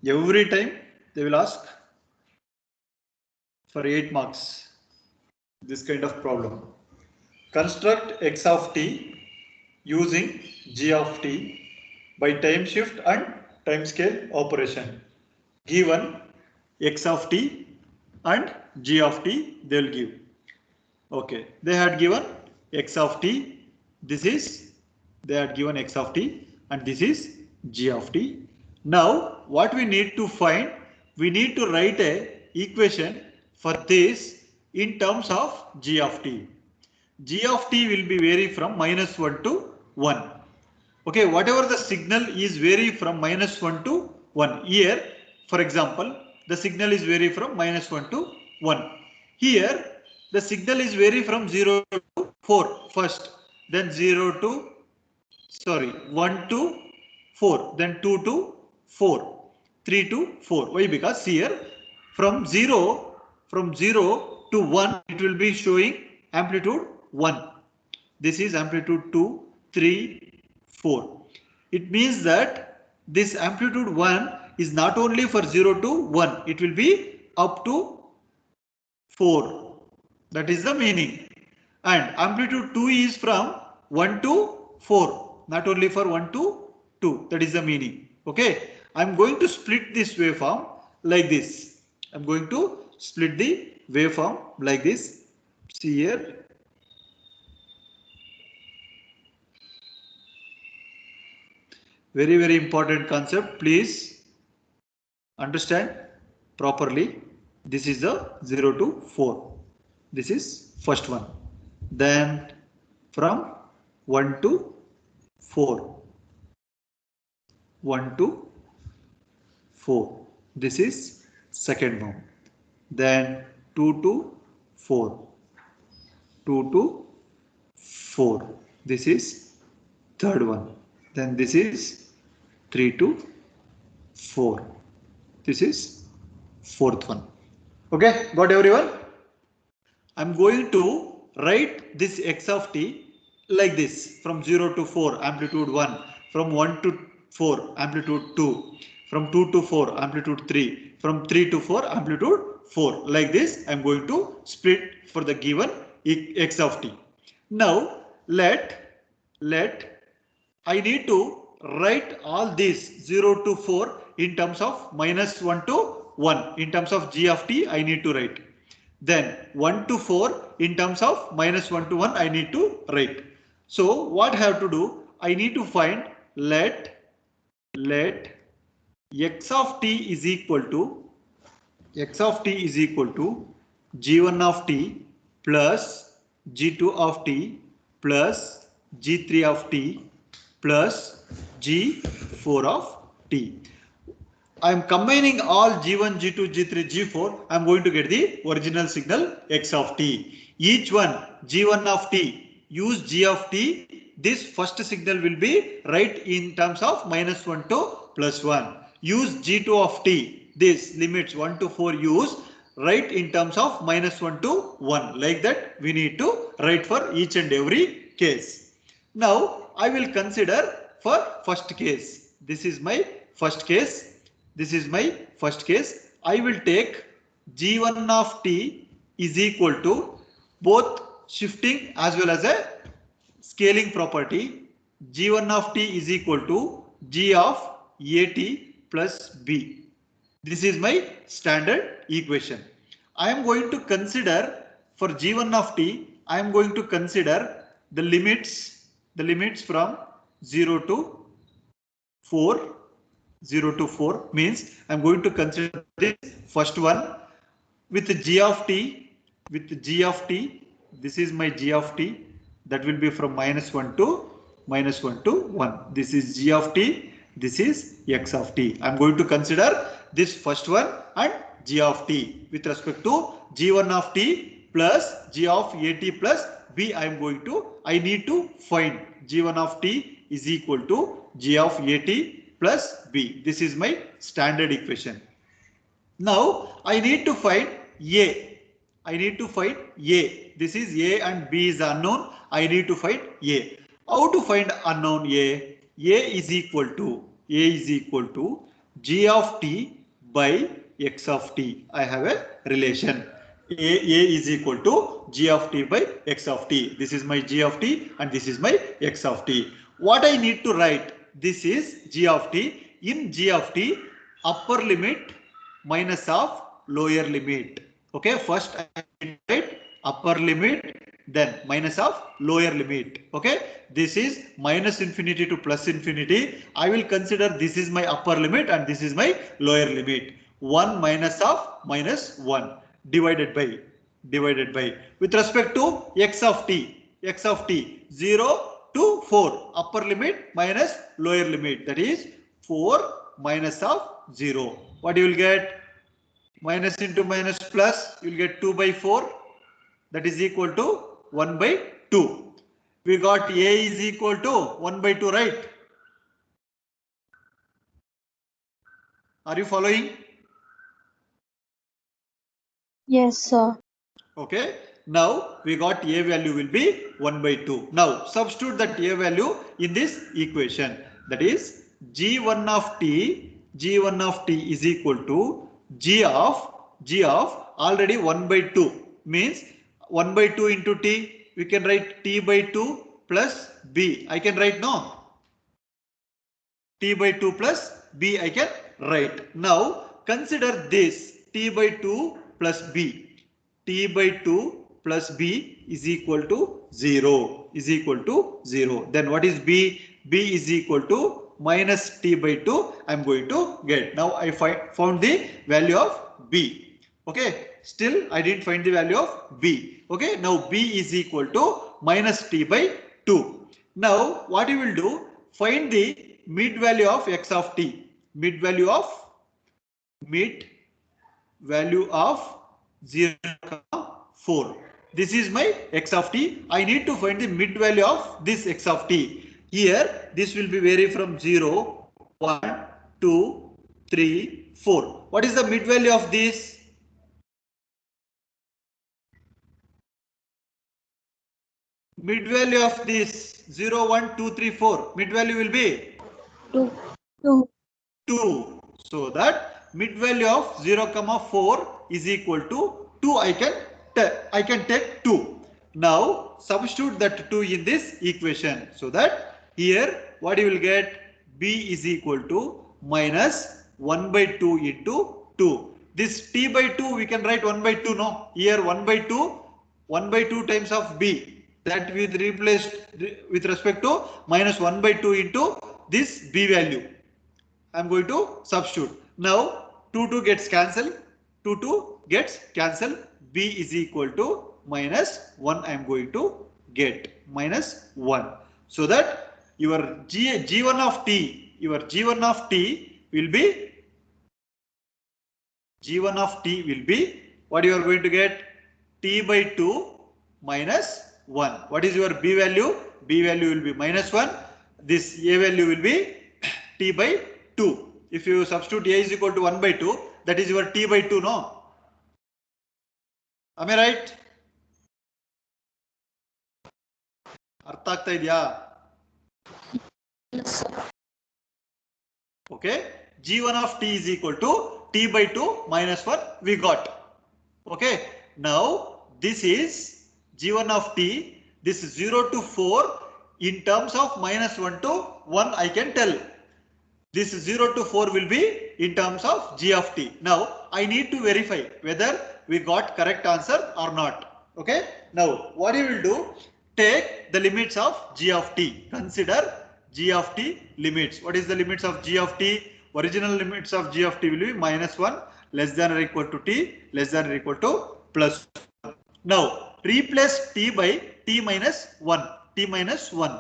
Every time they will ask for 8 marks. This kind of problem. Construct x of t using g of t by time shift and time scale operation. Given x of t and g of t they will give. Okay, they had given x of t. This is they had given x of t and this is g of t. Now what we need to find, we need to write a equation for this in terms of g of t. G of t will be vary from -1 to 1. Okay, whatever the signal is vary from -1 to 1. Here, for example, the signal is vary from -1 to 1. Here, the signal is vary from 0 to 4 first, then 1 to 4, then 2 to 4, 3 to 4. Why? Because here from 0 to 1 it will be showing amplitude 1. This is amplitude 2, 3, 4. It means that this amplitude 1 is not only for 0 to 1, it will be up to 4. That is the meaning. And amplitude 2 is from 1 to 4, not only for 1 to 2. That is the meaning. Okay. I am going to split this waveform like this. I am going to split the waveform like this. See here. Very, very important concept. Please understand properly. This is the 0 to 4. This is first one. Then from 1 to 4. 1 to 4. This is second one. Then 2 to 4. 2 to 4. This is third one. Then this is 3 to 4. This is fourth one. Okay, got everyone? I'm going to write this x of t like this. From 0 to 4, amplitude 1. From 1 to 4, amplitude 2. From 2 to 4, amplitude 3. From 3 to 4, amplitude 4. Like this, I'm going to split for the given x of t. Now, let I need to write all these 0 to 4 in terms of -1 to 1. In terms of g of t, I need to write. Then 1 to 4 in terms of -1 to 1, I need to write. So what I have to do? I need to find let x of t is equal to g1 of t plus g2 of t plus g3 of t plus g4 of t. I am combining all g1, g2, g3, g4. I am going to get the original signal x of t. Each one g1 of t, use g of t. This first signal will be right in terms of -1 to +1. Use g2 of t. This limits 1 to 4 use right in terms of -1 to 1. Like that we need to write for each and every case. Now I will consider for first case. This is my first case. This is my first case. I will take g1 of t is equal to both shifting as well as a scaling property. G1 of t is equal to g of at plus b. This is my standard equation. I am going to consider for g1 of t, I am going to consider the limits from 0 to 4. 0 to 4 means I am going to consider this first one with g of t. This is my g of t, that will be from -1 to 1. This is g of t. This is x of t. I am going to consider this first one and g of t with respect to g1 of t plus g of at plus b. I need to find g1 of t is equal to g of at plus b. This is my standard equation. Now I need to find a. This is a and b is unknown. I need to find a. How to find unknown a? A is equal to g of t by x of t. I have a relation. A is equal to g of t by x of t. This is my g of t and this is my x of t. What I need to write? This is g of t. In g of t, upper limit minus of lower limit. Okay, first I write upper limit, then minus of lower limit. Okay, this is minus infinity to plus infinity. I will consider this is my upper limit and this is my lower limit. 1 minus of minus 1 divided by with respect to x of t 0 to 4, upper limit minus lower limit, that is 4 minus of 0. What you will get? Minus into minus plus, you will get 2 by 4, that is equal to 1 by 2. We got a is equal to 1 by 2, right? Are you following? Yes, sir. Okay. Now we got a value will be 1 by 2. Now substitute that a value in this equation. That is g1 of t is equal to g of already 1 by 2 means 1 by 2 into t. We can write t by 2 plus b. I can write no. T by 2 plus b I can write. Now consider this t by 2 plus b. T by 2 plus b is equal to 0. Then what is b? B is equal to minus t by 2 I am going to get. Now I found the value of b. Okay. Still I didn't find the value of b. Okay. Now b is equal to minus t by 2. Now what you will do? Find the mid value of x of t. Mid value of 0, 4. This is my x of t. I need to find the mid value of this x of t. Here this will be vary from 0, 1, 2, 3, 4. What is the mid value of this? Mid value of this 0, 1, 2, 3, 4. Mid value will be 2. 2. 2. So that mid value of 0, 4 is equal to 2. I can take 2. Now substitute that 2 in this equation. So that here what you will get? B is equal to minus 1 by 2 into 2. This t by 2 we can write 1 by 2, no? Here 1 by 2 times of b. That we replaced with respect to minus 1 by 2 into this b value. I am going to substitute. Now 2 gets cancelled. 2 gets cancelled. B is equal to minus 1 I am going to get. Minus 1. So that your G1 of t will be what you are going to get? T by 2 minus 1. What is your b value? B value will be minus 1. This a value will be t by 2. If you substitute a is equal to 1 by 2, that is your t by 2, no? Am I right? ಅರ್ಥ ಆಗ್ತಾ ಇದೆಯಾ? Okay. G1 of t is equal to t by 2 minus 1 we got. Okay. Now this is G1 of t. This is 0 to 4 in terms of minus 1 to 1 I can tell. This 0 to 4 will be in terms of g of t. Now I need to verify whether we got correct answer or not. Okay. Now what you will do? Take the limits of g of t. Consider g of t limits. What is the limits of g of t? Original limits of g of t will be minus 1 less than or equal to t less than or equal to plus 1. Now replace t by t minus 1. T minus 1.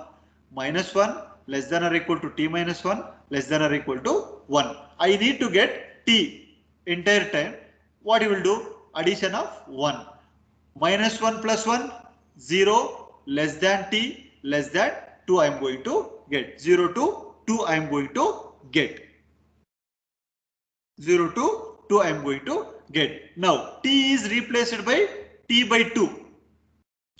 Minus 1 less than or equal to t minus 1 less than or equal to 1. I need to get t entire time. What you will do? Addition of 1. Minus 1 plus 1, 0 less than t less than 2 I am going to get. 0 to 2 I am going to get. 0 to 2 I am going to get. Now t is replaced by t by 2.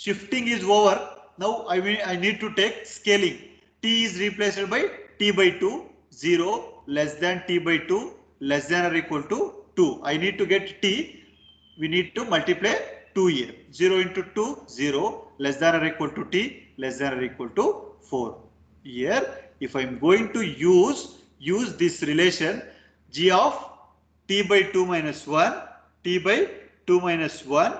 Shifting is over. Now I need to take scaling. T is replaced by t by 2. 0 less than t by 2 less than or equal to 2. I need to get t. We need to multiply 2 here. 0 into 2, 0 less than or equal to t less than or equal to 4. Here, if I am going to use this relation g of t by 2 minus 1, t by 2 minus 1,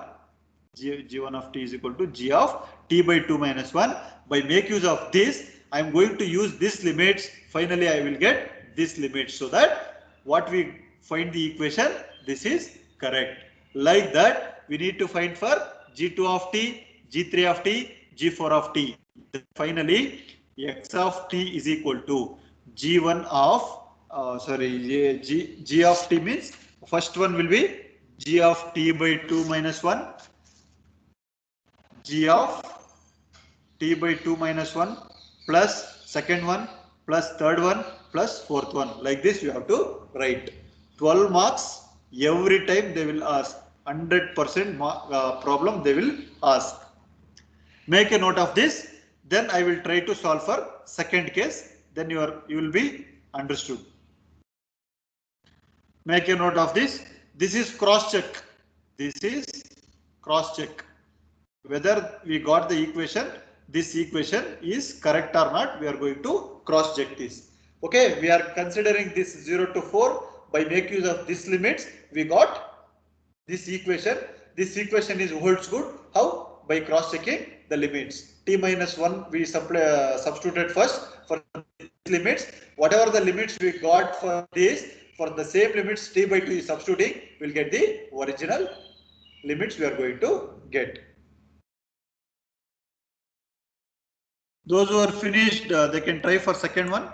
g1 of t is equal to g of t by 2 minus 1. By make use of this, I am going to use this limits. Finally, I will get this limit, so that what we find the equation, this is correct. Like that, we need to find for g2 of t, g3 of t, g4 of t. Finally, x of t is equal to g1 of g of t means first one will be g of t by 2 minus 1, g of t by 2 minus 1 plus second one plus third one plus fourth one. Like this you have to write. 12 marks every time they will ask. 100% problem they will ask. Make a note of this. Then I will try to solve for second case. Then you will be understood. Make a note of this. This is cross check. This is cross check. Whether we got the equation, this equation is correct or not, we are going to cross check this. Okay, we are considering this 0 to 4. By make use of this limits, we got this equation. This equation is holds good. How? By cross checking the limits. T minus 1 we substituted first for limits. Whatever the limits we got for this, for the same limits t by 2 is substituting, we will get the original limits we are going to get. Those who are finished, they can try for second one.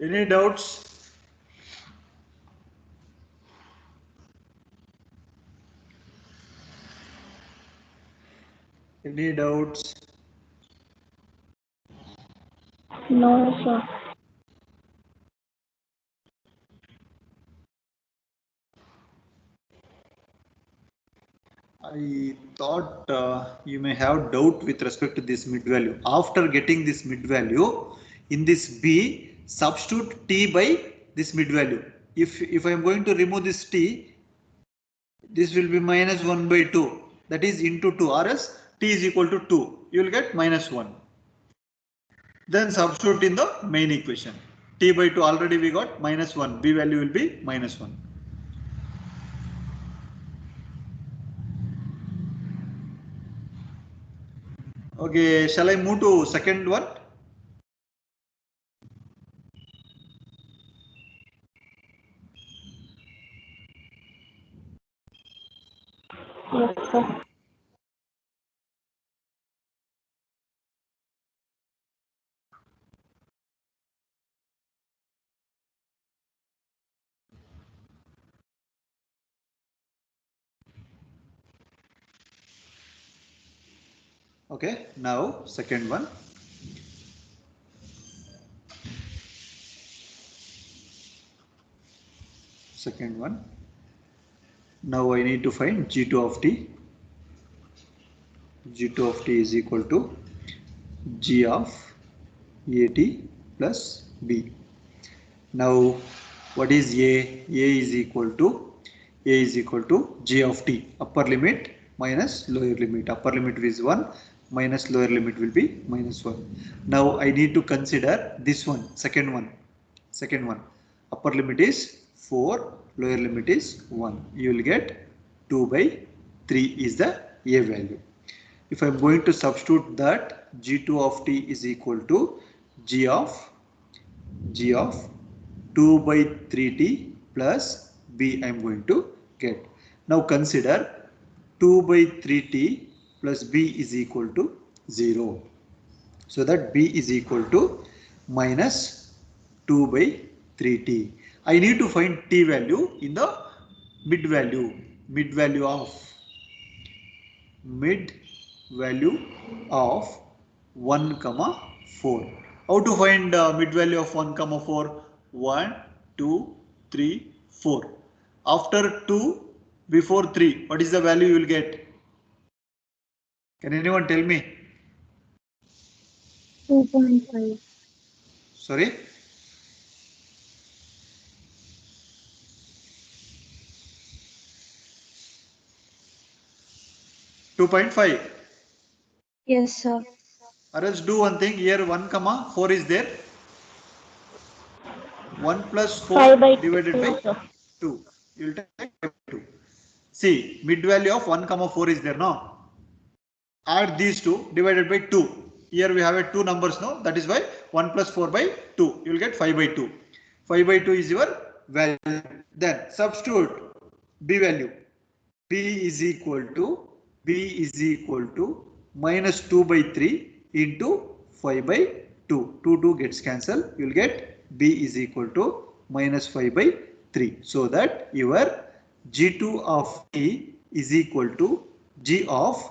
Any doubts? Any doubts? No, sir. I thought you may have doubt with respect to this mid value. After getting this mid value, in this B, substitute t by this mid value. If I am going to remove this t, this will be minus 1 by 2. That is into 2, or else t is equal to 2. You will get minus 1. Then substitute in the main equation. T by 2 already we got minus 1. B value will be minus 1. Okay, shall I move to second one? Yes, sir. Okay, now second one. second one. Now I need to find G2 of t. G2 of t is equal to G of AT plus B. Now what is A? A is equal to G of t. Upper limit minus lower limit. Upper limit is 1 minus lower limit will be minus 1. Now I need to consider this one, second one. Upper limit is 4, lower limit is 1. You will get 2 by 3 is the A value. If I am going to substitute that, G2 of t is equal to G of 2 by 3t plus B I am going to get. Now consider 2 by 3t plus B is equal to 0. So that B is equal to minus 2 by 3t. I need to find t value in the mid value of 1 comma 4. How to find mid value of 1 comma 4? 1, 2, 3, 4. After 2, before 3, what is the value you will get? Can anyone tell me? 2.5. Sorry? $2.5. Yes, sir. Or else do one thing. Here 1 comma 4 is there. 1 plus 4 5 by divided 2, by sir. 2. You will take 5 by 2. See, mid value of 1 comma 4 is there now. Add these two divided by 2. Here we have 2 numbers now. That is why 1 plus 4 by 2. You will get 5 by 2. 5 by 2 is your value. Then substitute B value. B is equal to minus 2 by 3 into 5 by 2. 2 gets cancelled. You will get B is equal to minus 5 by 3. So that your G2 of T is equal to G of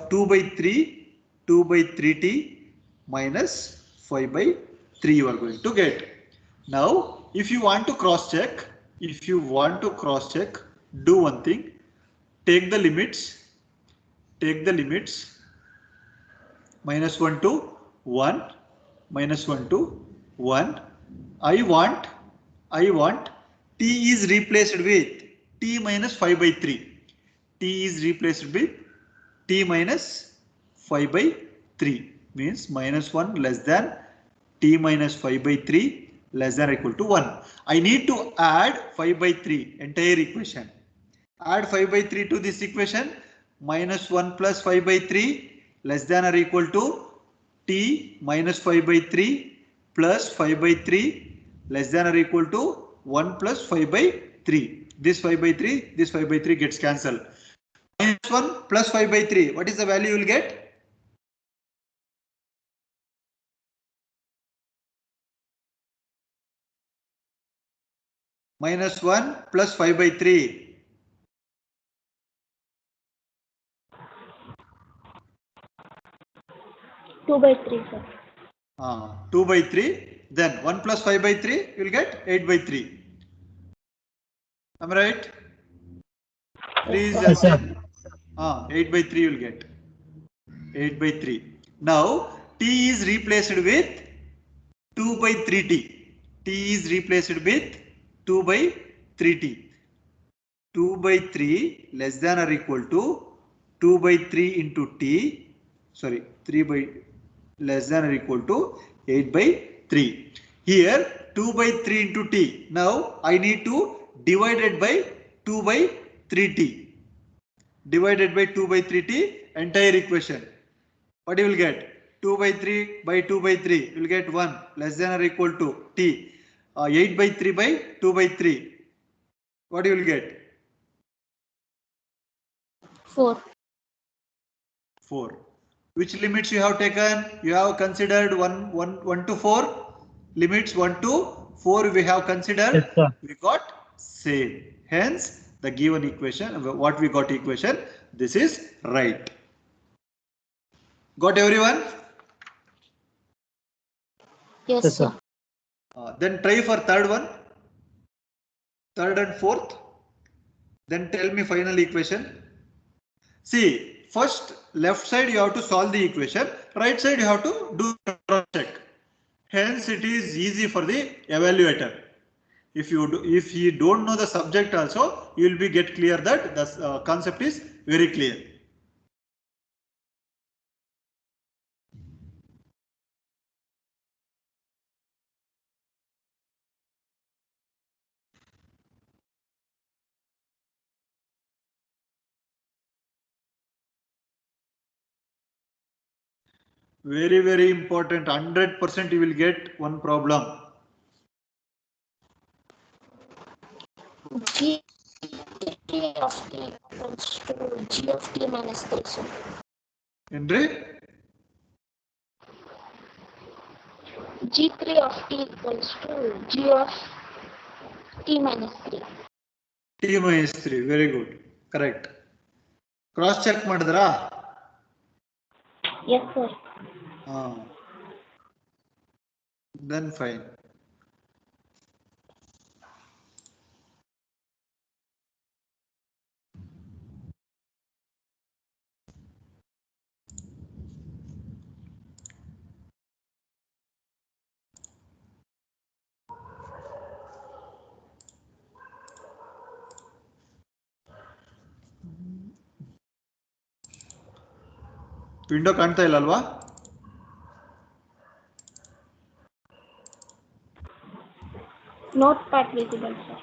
2 by 3t minus 5 by 3 you are going to get. Now if you want to cross check, do one thing. Take the limits minus 1 to 1, minus 1 to 1. I want t is replaced with t minus 5 by 3. T is replaced with t minus 5 by 3 means minus 1 less than t minus 5 by 3 less than or equal to 1. I need to add 5 by 3 entire equation. Add 5 by 3 to this equation. Minus 1 plus 5 by 3 less than or equal to t minus 5 by 3 plus 5 by 3 less than or equal to 1 plus 5 by 3. This 5 by 3 gets cancelled. Minus 1 plus 5 by 3. What is the value you will get? Minus 1 plus 5 by 3. 2 by 3, sir. 2 by 3. Then 1 plus 5 by 3 you will get 8 by 3. Am I right? Please Yes, sir. 8 by 3 you will get. 8 by 3. Now t is replaced with 2 by 3t. T is replaced with 2 by 3t. 2 by 3 less than or equal to 2 by 3 into t. Sorry, 3 by less than or equal to 8 by 3. Here 2 by 3 into t. Now I need to divide it by 2 by 3t. Divided by 2 by 3t entire equation. What you will get? 2 by 3 by 2 by 3. You will get 1 less than or equal to t. 8 by 3 by 2 by 3. What you will get? 4. 4. Which limits you have taken? You have considered 1 to 4. Limits 1 to 4 we have considered. Yes, sir. We got same. Hence the given equation, what we got equation, this is right. Got everyone? Yes, Yes, sir. sir. Then try for third one. Third and fourth. Then tell me final equation. See, first left side you have to solve the equation, right side you have to do cross check. Hence it is easy for the evaluator. If you don't know the subject also, you will be get clear that the concept is very clear. Very, very important. 100% you will get one problem. G of t equals to G of t minus 3. So Henry? G3 of t equals to G of t minus 3. T minus 3. Very good. Correct. Cross check madidra? Yes, sir. Then fine. Window ಕಾಣ್ತಾ ಇಲ್ಲ ಅಲ್ವಾ? Notepad visible, sir.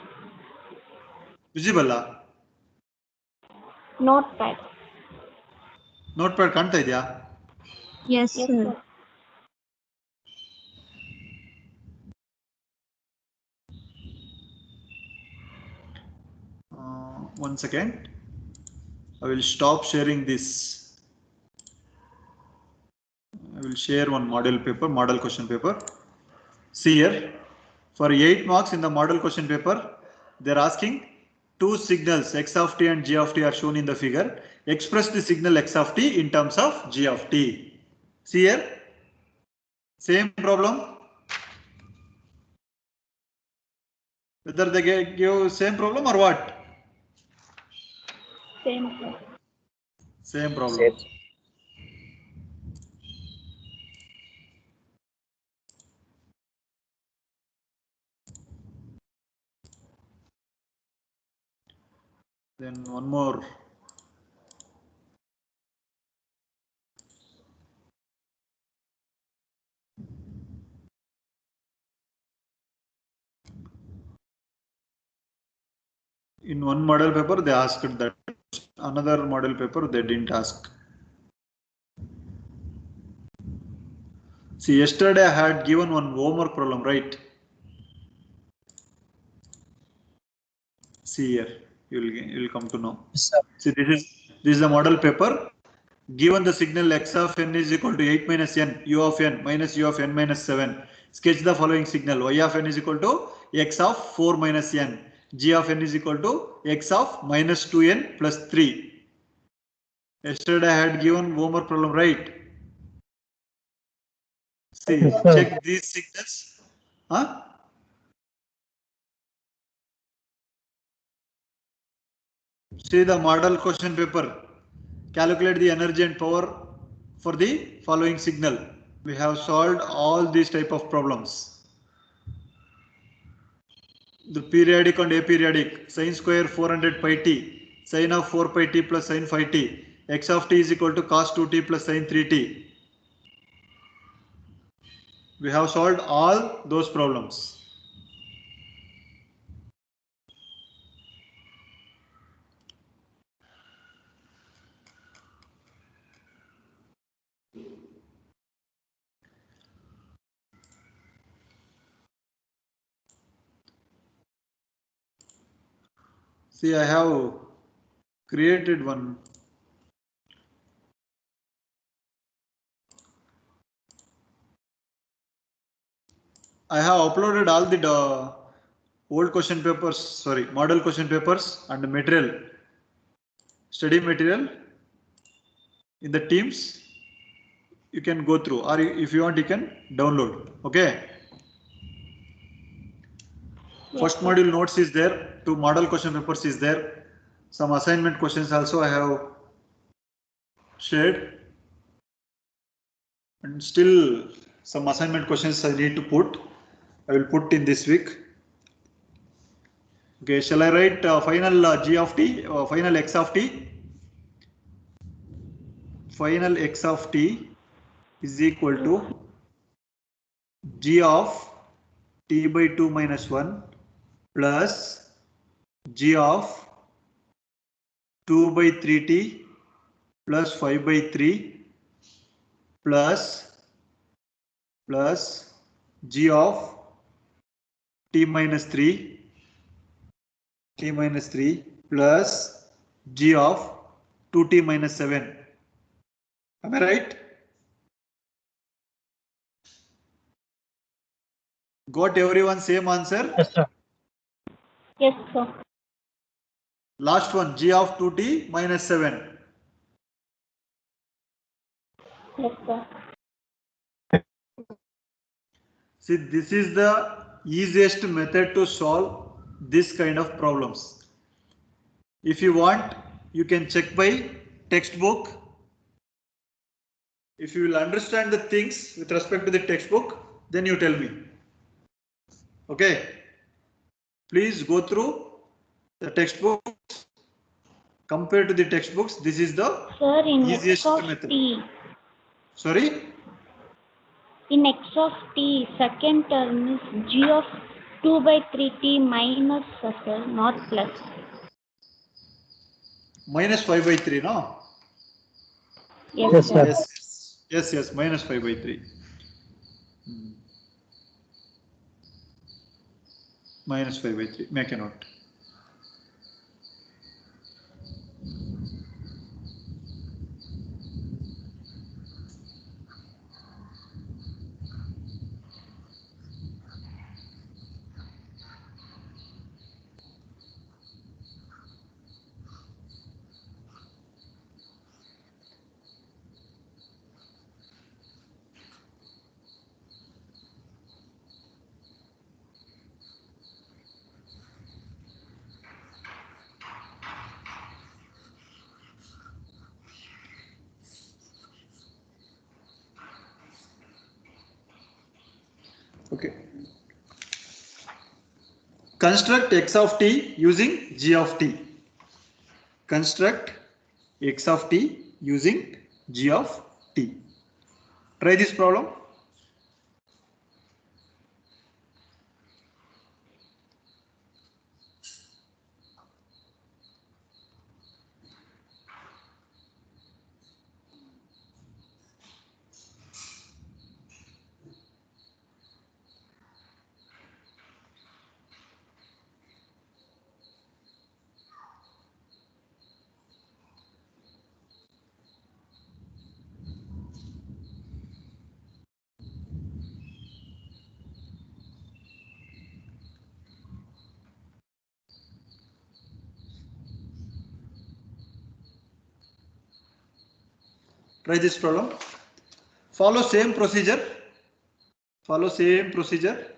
Visible? Notepad. Notepad ಕಾಣ್ತಾ ಇದೆಯಾ? Yes, sir. 1 second. I will stop sharing this. I will share one model question paper. See here, for 8 marks in the model question paper, they are asking two signals x of t and g of t are shown in the figure. Express the signal x of t in terms of g of t. See here, same problem. Whether they give same problem or what? Same, sir. Same problem. Same. Then one more. In one model paper they asked that, another model paper they didn't ask. See, yesterday I had given one homework problem, right? See here, you will come to know. See, this is the model paper. Given the signal x of n is equal to 8 minus n, u of n minus u of n minus 7. Sketch the following signal. Y of n is equal to x of 4 minus n. G of n is equal to x of minus 2n plus 3. Yesterday I had given homework problem, right? See, check these signals. Huh? See the model question paper. Calculate the energy and power for the following signal. We have solved all these type of problems. The periodic and aperiodic, sin square 400 pi t, sin of 4 pi t plus sin 5 t, x of t is equal to cos 2t plus sin 3t. We have solved all those problems. See, I have created one. I have uploaded all the old question papers, sorry, model question papers and material, study material in the Teams. You can go through, or if you want, you can download. Okay. First module notes is there. Two model question papers is there. Some assignment questions also I have shared. And still some assignment questions I need to put. I will put in this week. Okay, shall I write final g of t, final x of t? Final x of t is equal to g of t by 2 minus 1 plus g of 2 by 3t plus 5 by 3 plus g of t minus 3 plus g of 2t minus 7. Am I right? Got everyone same answer? Yes, sir. Yes, sir. Last one, g of 2t minus 7. Yes, sir. See, this is the easiest method to solve this kind of problems. If you want, you can check by textbook. If you will understand the things with respect to the textbook, then you tell me. Okay. Please go through the textbooks. Compared to the textbooks, this is the Sir, in x easiest of method. t, Sorry? in x of t, second term is g of 2 by 3t minus, sir, not plus. Minus 5 by 3, no? Yes, Yes, sir. sir. Yes, minus 5 by 3. Minus 5 by 3. Make a note. Okay. Construct x of t using g of t. Construct x of t using g of t. Try this problem. Try this problem. Follow same procedure. Follow same procedure.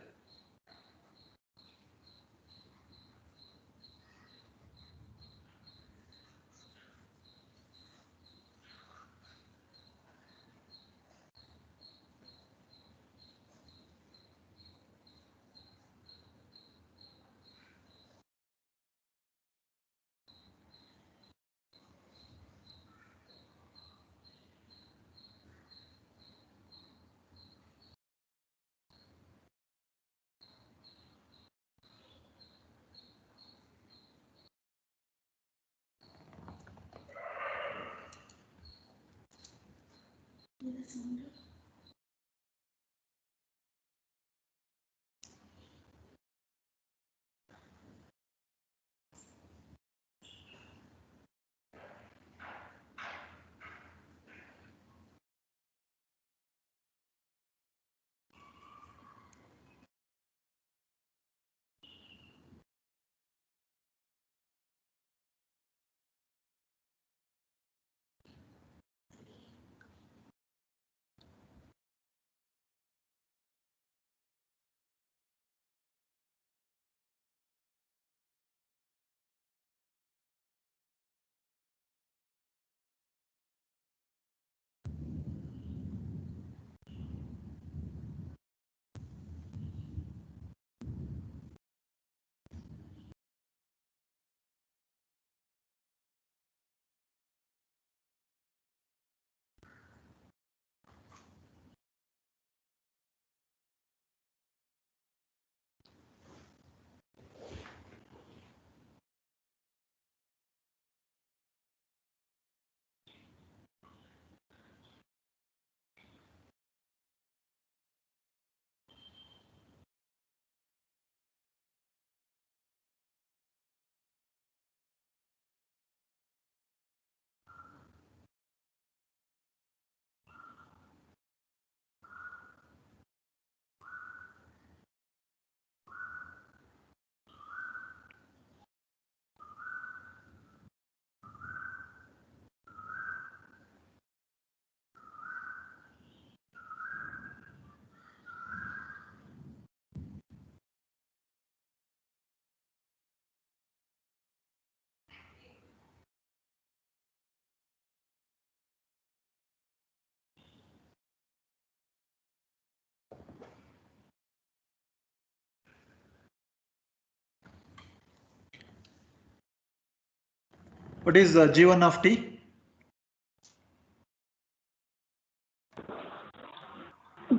What is g1 of t?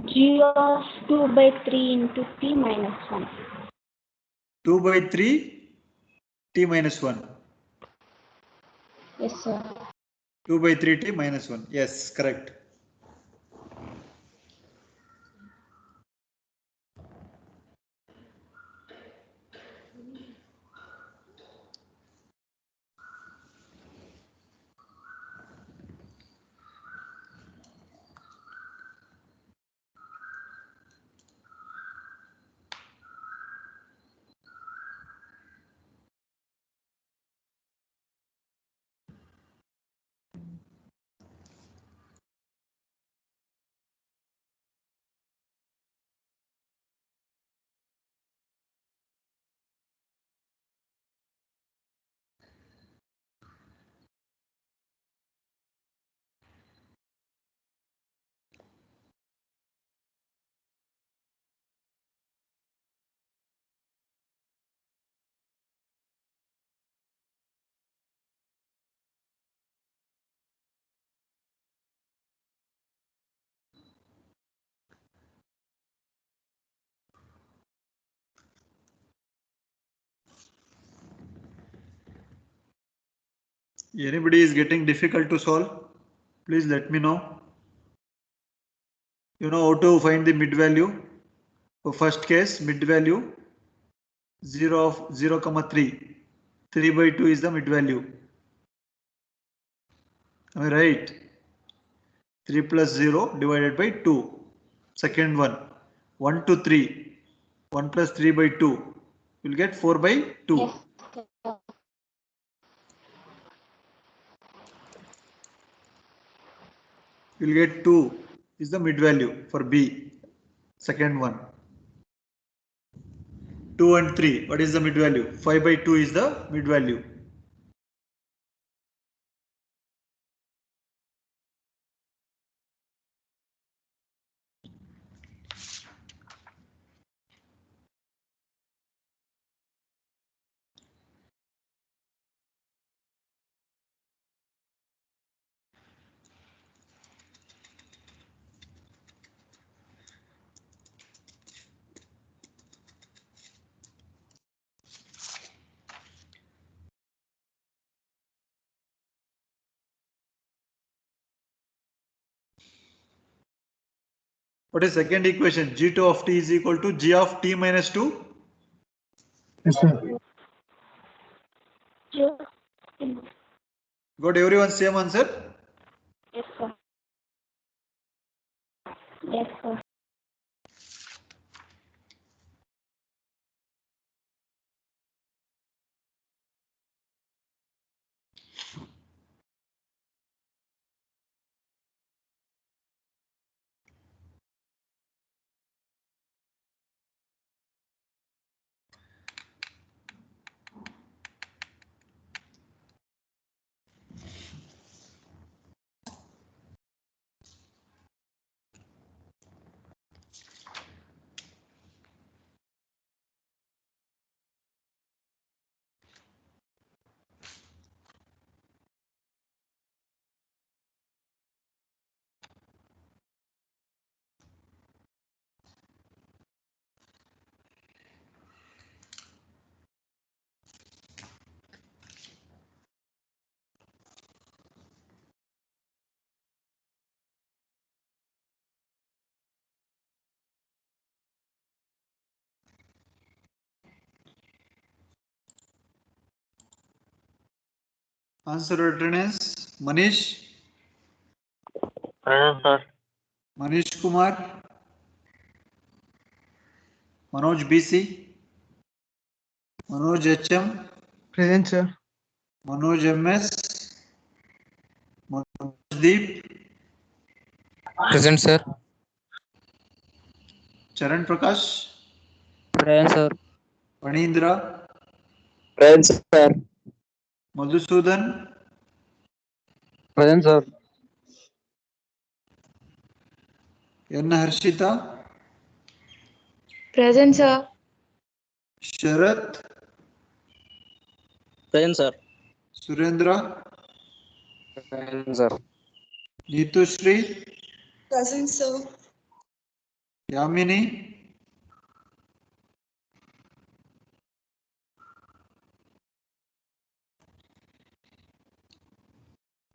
G of 2 by 3 into t minus 1. 2 by 3 t minus 1. Yes, sir. 2 by 3 t minus 1. Yes, correct. Anybody is getting difficult to solve? Please let me know. You know how to find the mid value? For first case, mid value 0 of 0 comma 3. 3 by 2 is the mid value. Am I right? 3 plus 0 divided by 2. Second one, 1 to 3. 1 plus 3 by 2. You'll get 4 by 2. Yes, sir. You'll get 2 is the mid value for B. Second one. 2 and 3. What is the mid value? 5 by 2 is the mid value. What is second equation? G2 of t is equal to G of t minus 2. Yes, sir. Got everyone same answer? Yes, sir. Yes, sir. Answer written is Manish. Present, sir. Manish Kumar. Manoj BC. Manoj HM. Present, sir. Manoj MS. Manoj Deep. Present, sir. Charan Prakash. Present, sir. Panindra. Present, sir. Madhusudan. Present, sir. Yanna Harshita. Present, sir. Sharath. Present, sir. Surendra, Present, sir. नीतुश्री, Present, sir. Yamini,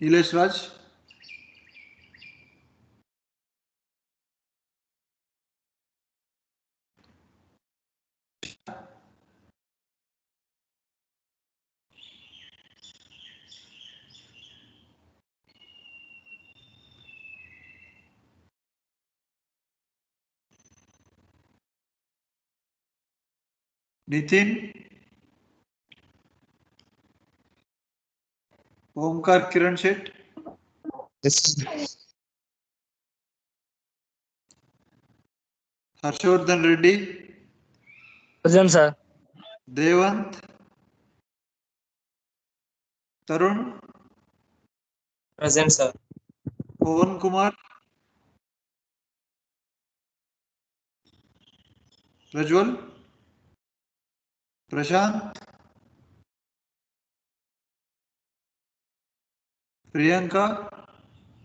Nilesh Raj, Nitin, Omkar Kiran Sheth, Harshavardhan Reddy, Present, sir. Devanth, Tarun, Present, sir. Pavan Kumar, Prajwal, Prashant, Priyanka,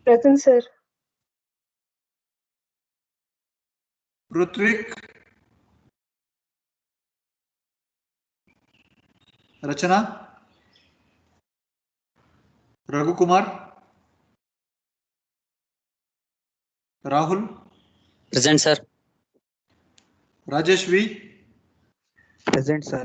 Present, sir. Ritvik, Rachana, Raghukumar, Rahul, Present, sir. Rajesh V, Present, sir.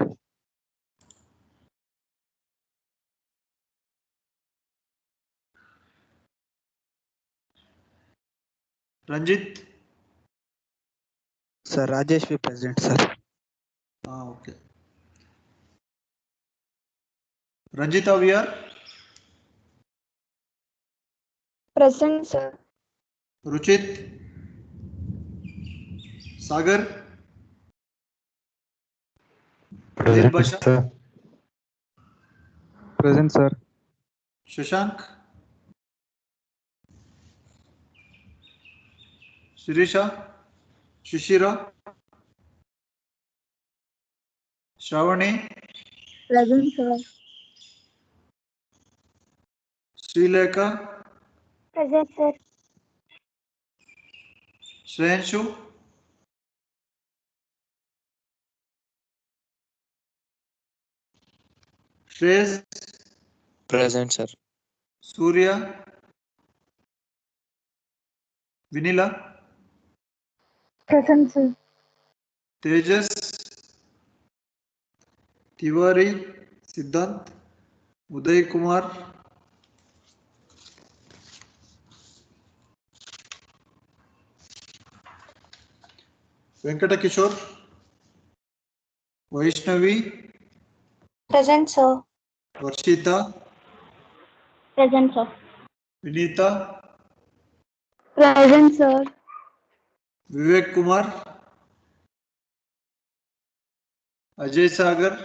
Ranjit, Sir, Rajesh be present, sir. Okay, Ranjitha where, Present, sir. Ruchit, Sagar, Adil Basha, Present, sir. Shashank, Shirisha, Shishira, Shravani, Present, sir. Srilekha, Present, sir. Shreyanshu, Shreyas, Present, sir. Surya, Vinila, Present, sir. Tejas, Tiwari, Siddhant, Uday Kumar, Venkat Kishore, Vaishnavi, Present, sir. वर्षिता, Present, sir. Vinita, Present, sir. Vivek Kumar, Ajay Sagar,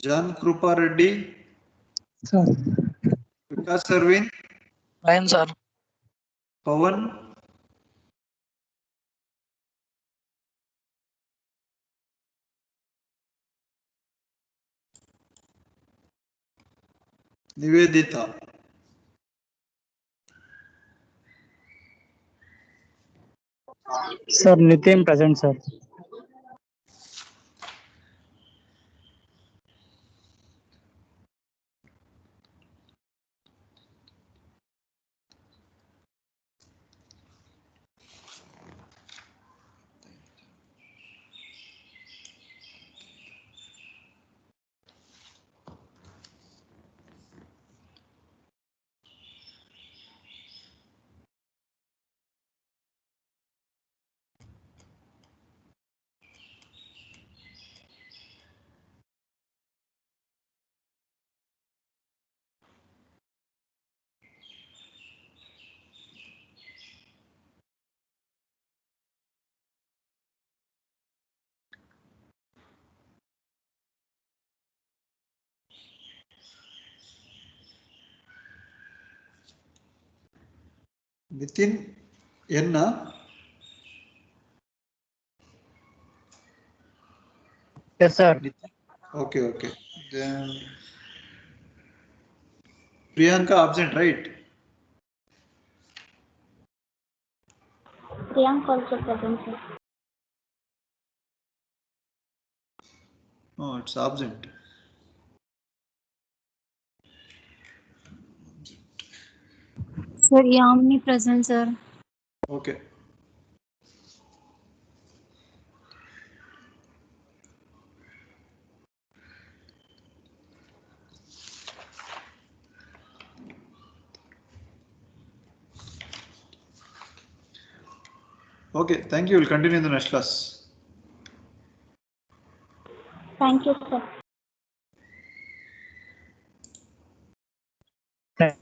John Kripa Reddy, Sir. Vikas Sarveen, Present, sir. Pavan, Nivedita, Sir, Nitin present, sir. Nitin N, Yes, sir. Okay, okay. Then Priyanka absent, right? Priyank also present, sir. Oh, it's absent. Sir, Yamini present, sir. Okay. Okay, thank you. We'll continue in the next class. Thank you, sir.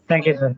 Thank you, sir.